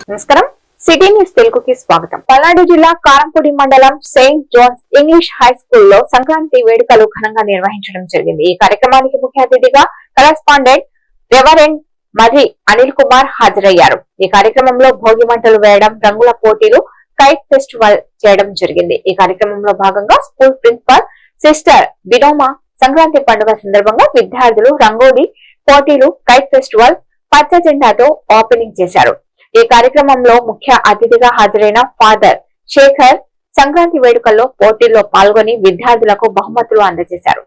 నమస్కారం city news తెలుగుకి స్వాగతం. పల్నాడు జిల్లా కారంపూడి మండలం సెయింట్ జోన్స్ ఇంగ్లీష్ హై స్కూల్లో సంక్రాంతి వేడుకలు ఘనంగా నిర్వహించడం జరిగింది. ఈ కార్యక్రమానికి ముఖ్య అతిథిగా కరెస్పాండెంట్ రెవరెండ్ మర్రి అనిల్ కుమార్ హాజరయ్యారు. ఈ కార్యక్రమంలో భోగి మంటలు వేయడం, రంగుల పోటీలు, కైట్ ఫెస్టివల్ చేయడం జరిగింది. ఈ కార్యక్రమంలో భాగంగా school principal sister Binoma Sankranti పండుగ సందర్భంగా విద్యార్థులు రంగోలీ పోటీలు, కైట్ ఫెస్టివల్, పచ్చ జెండాతో ఓపెనింగ్ చేశారు. ఈ కార్యక్రమంలో ముఖ్య అతిథిగా హాజరైన ఫాదర్ శేఖర్ సంక్రాంతి వేడుకల్లో పోటీల్లో పాల్గొని విద్యార్థులకు బహుమతులు అందజేశారు.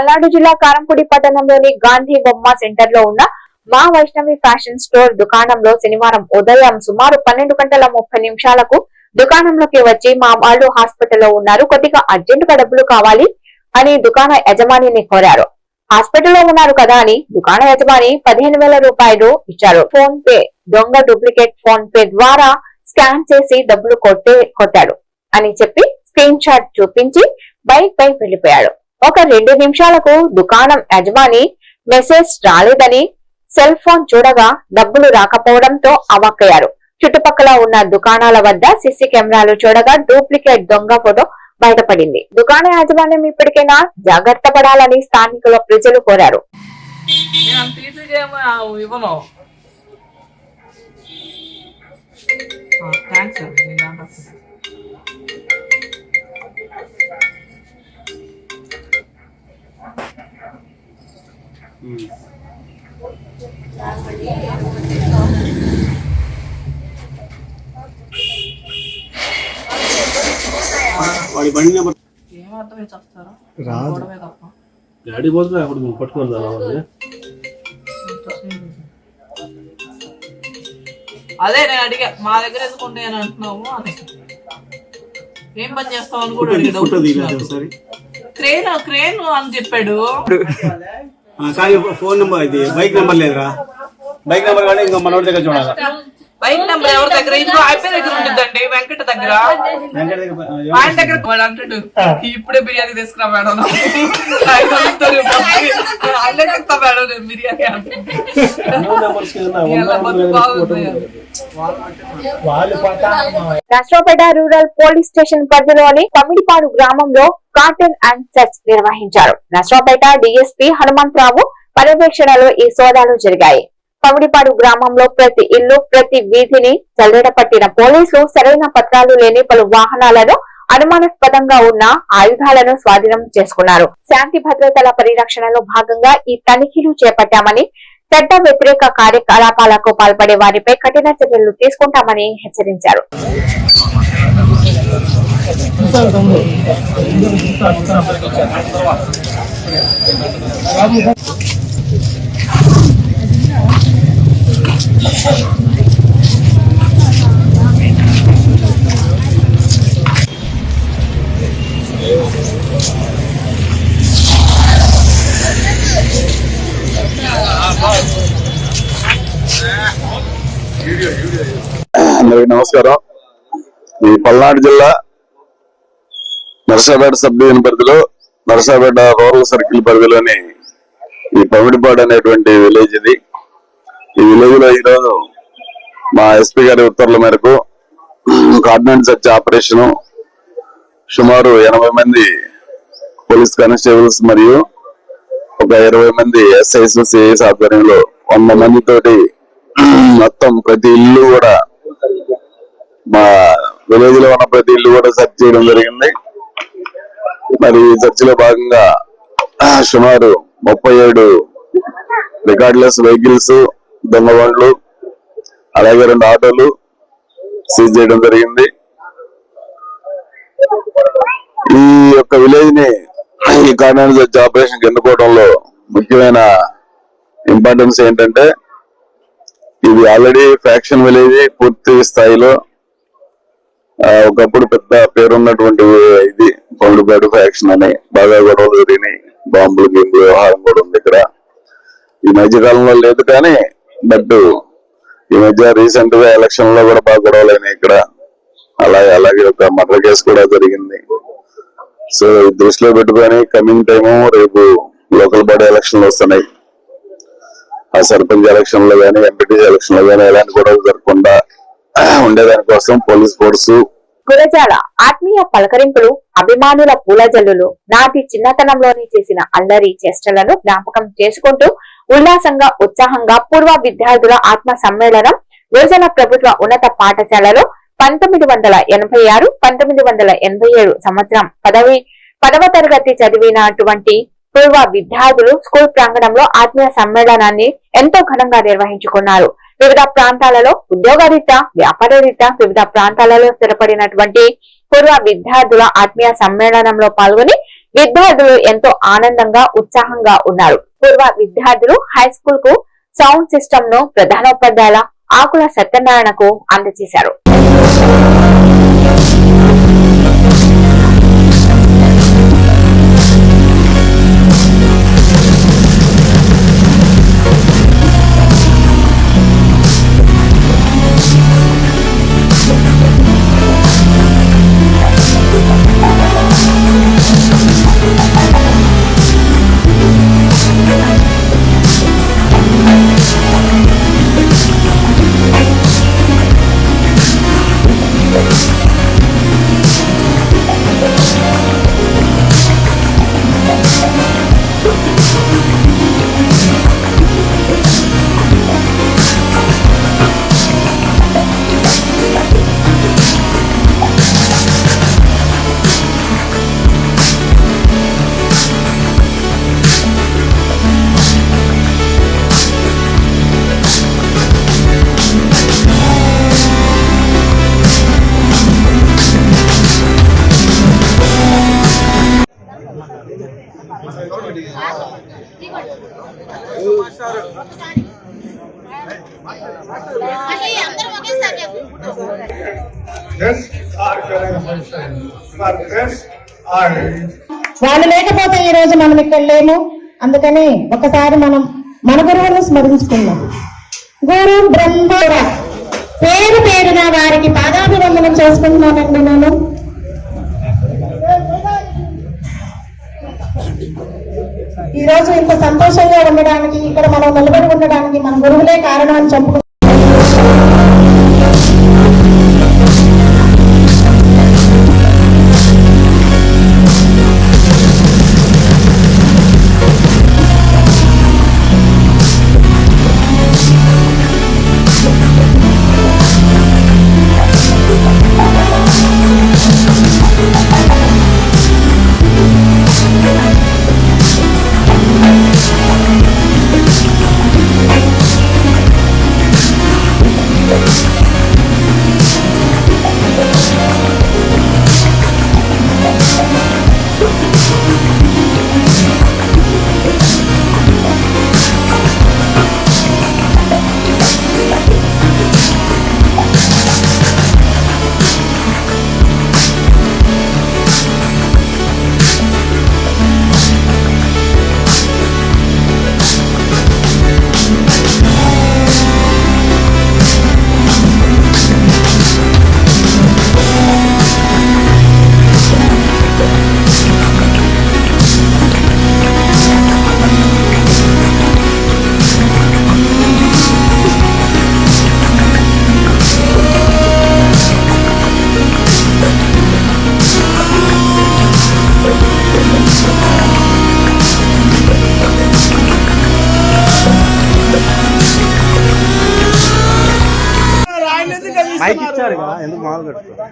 పల్నాడు జిల్లా కారంపూడి పట్టణంలోని గాంధీ బొమ్మ సెంటర్ లో ఉన్న మా వైష్ణవి ఫ్యాషన్ స్టోర్ దుకాణంలో శనివారం ఉదయం సుమారు 12:30 దుకాణంలోకి వచ్చి మా వాళ్ళు హాస్పిటల్లో ఉన్నారు, కొద్దిగా అర్జెంటుగా డబ్బులు కావాలి అని దుకాణ యజమానిని కోరారు. హాస్పిటల్లో ఉన్నారు కదా అని దుకాణ యజమాని 15,000 రూపాయలు ఇచ్చారు. ఫోన్ పే దొంగ డూప్లికేట్ ఫోన్ పే ద్వారా స్కాన్ చేసి డబ్బులు కొట్టాడు అని చెప్పి స్క్రీన్ షాట్ చూపించి బైక్ పై వెళ్లిపోయాడు. ఒక 2 నిమిషాలకు దుకాణం యజమాని మెసేజ్ రాలేదని సెల్ ఫోన్ చూడగా డబ్బులు రాకపోవడంతో అవాక్కయ్యారు. చుట్టుపక్కల ఉన్న దుకాణాల వద్ద సీసీ కెమెరాలు చూడగా డూప్లికేట్ దొంగ ఫోటో బయటపడింది. దుకాణ యాజమాన్యం ఇప్పటికైనా జాగ్రత్త పడాలని స్థానికుల ప్రజలు కోరారు. వాడి బండి నెంబర్ డాడీ పోతే అప్పుడు మేము పట్టుకోవాలి. అదే నేను అడిగా మా దగ్గర ఎందుకు ఉంటాయని అంటున్నావు అని. ఏం పని చేస్తావు అని కూడా అడిగాడు. క్రేన్ అని చెప్పాడు. కానీ ఫోన్ నెంబర్ ఇది బైక్ నెంబర్ లేదురా. బైక్ నెంబర్ కానీ ఇంకా మనోడి దగ్గర చూడాలి. బైక్ నెంబర్ ఎవరి దగ్గర? ఇంట్లో అయిపోయి దగ్గర ఉంటుందండి, వెంకట దగ్గర. ఆయన దగ్గర వాడు అంటాడు ఇప్పుడే బిర్యానీ తీసుకురా మేడం, అల్లే చెప్తా మేడం నేను biryani Narasaraopet rural police station పరిధిలోని పమిడిపాడు గ్రామంలో కార్టన్ అండ్ సెర్చ్ నిర్వహించారు. నర్సరావుపేట డీఎస్పీ హనుమంతరావు పర్యవేక్షణలో ఈ సోదాలు జరిగాయి. పమిడిపాడు గ్రామంలో ప్రతి ఇల్లు, ప్రతి వీధిని జల్లెడ పట్టిన పోలీసులు సరైన పత్రాలు లేని పలు వాహనాలను, అనుమానాస్పదంగా ఉన్న ఆయుధాలను స్వాధీనం చేసుకున్నారు. శాంతి భద్రతల పరిరక్షణలో భాగంగా ఈ తనిఖీలు చేపట్టామని, చట్ట వ్యతిరేక కార్యకలాపాలకు పాల్పడే వారిపై కఠిన చర్యలు తీసుకుంటామని హెచ్చరించారు. అందరికీ నమస్కారం. ఈ పల్నాడు జిల్లా నరసాపేట సబ్ డివిజన్ పరిధిలో నరసాపేట రూరల్ సర్కిల్ పరిధిలోని ఈ పమిడిపాడు అనేటువంటి విలేజ్ ఇది. ఈ విలేజ్ లో ఈరోజు మా ఎస్పీ గారి ఉత్తర్వుల మేరకు కార్డినెన్స్ సెర్చ్ ఆపరేషన్ సుమారు 80 మంది పోలీస్ కానిస్టేబుల్స్ మరియు ఒక 20 మంది ఎస్ఐస్, సిఐస్ ఆధ్వర్యంలో 100 మందితోటి మొత్తం ప్రతి ఇల్లు కూడా, మా విలేజ్ లో ఉన్న ప్రతి ఇల్లు కూడా సెర్చ్ చేయడం జరిగింది. మరి ఈ సెర్చ్ లో భాగంగా సుమారు 37 రికార్డ్లెస్ వెహికల్స్, దొంగ బండ్లు, అలాగే 2 ఆటోలు సీజ్ చేయడం జరిగింది. ఈ యొక్క విలేజ్ ని ఈ కార్డినెన్స్ సెర్చ్ ఆపరేషన్ ఎన్నుకోవడంలో ముఖ్యమైన ఇంపార్టెన్స్ ఏంటంటే, ఇది ఆల్రెడీ ఫ్యాక్షన్ విలేజ్. పూర్తి స్థాయిలో ఒకప్పుడు పెద్ద పేరున్నటువంటి ఇది పమిడిపాడు ఫ్యాక్షన్ అని బాగా గొడవలు జరిగినాయి. బాంబులు గింబులు వ్యవహారం కూడా ఉంది ఇక్కడ. ఈ మధ్య కాలంలో లేదు కానీ బట్ ఈ మధ్య రీసెంట్ గా ఎలక్షన్ లో కూడా బాగా గొడవలు అయినాయి ఇక్కడ. అలాగే ఒక మర్డర్ కేసు కూడా జరిగింది. సో దృష్టిలో పెట్టుకొని కమింగ్ టైము రేపు లోకల్ బాడీ ఎలక్షన్లు వస్తున్నాయి. ఆ సర్పంచ్ ఎలక్షన్ లో గానీ, ఎంపీటీసీ ఎలక్షన్ లో గానీ ఎలాంటి గొడవలు జరగకుండా ఉండేదానికోసం పోలీస్ ఫోర్సు. గురజాల ఆత్మీయ పలకరింపులు, అభిమానుల పూలజల్లులు, నాటి చిన్నతనంలోనే చేసిన అల్లరి చేష్టలను జ్ఞాపకం చేసుకుంటూ ఉల్లాసంగా, ఉత్సాహంగా పూర్వ విద్యార్థుల ఆత్మ సమ్మేళనం గురజాల ప్రభుత్వ ఉన్నత పాఠశాలలో 1986, 1987 సంవత్సరం 10వ తరగతి చదివినటువంటి పూర్వ విద్యార్థులు స్కూల్ ప్రాంగణంలో ఆత్మీయ సమ్మేళనాన్ని ఎంతో ఘనంగా నిర్వహించుకున్నారు. వివిధ ప్రాంతాలలో ఉద్యోగరీత్యా, వ్యాపారరీత్యా వివిధ ప్రాంతాలలో స్థిరపడినటువంటి పూర్వ విద్యార్థుల ఆత్మీయ సమ్మేళనంలో పాల్గొని విద్యార్థులు ఎంతో ఆనందంగా ఉత్సాహంగా ఉన్నారు. పూర్వ విద్యార్థులు హై స్కూల్ కు సౌండ్ సిస్టమ్ ను ప్రధానోపాధ్యాయుల ఆకుల సత్యనారాయణకు అందజేశారు. వాళ్ళు లేకపోతే ఈ రోజు మనం ఇక్కడ లేము. అందుకని ఒకసారి మనం మన గురువులను స్మరించుకున్నాం. గురు బ్రహ్మ పేరు పేరున వారికి పాదాభివందనం చేసుకుంటున్నానండి. నేను ఈ రోజు ఇంత సంతోషంగా ఉండడానికి, ఇక్కడ మనం నిలబడి ఉండడానికి మన గురువులే కారణం అని చెప్పుకుంటున్నాం. మైక్ ఇచ్చారు కదా, ఎందుకు మాలు కట్టుకో.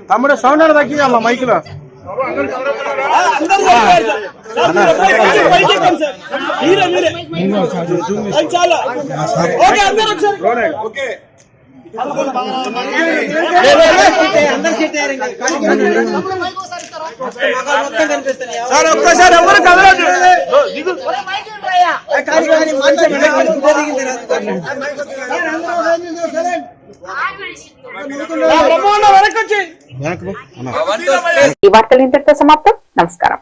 తమ్ముడు సౌండ్ అని తగ్గియాల మైక్ లో. సార్ ఒక్కసారి ఎవరు కదలదు. ఈ వార్తలు ఇంతటితో సమాప్తం. నమస్కారం.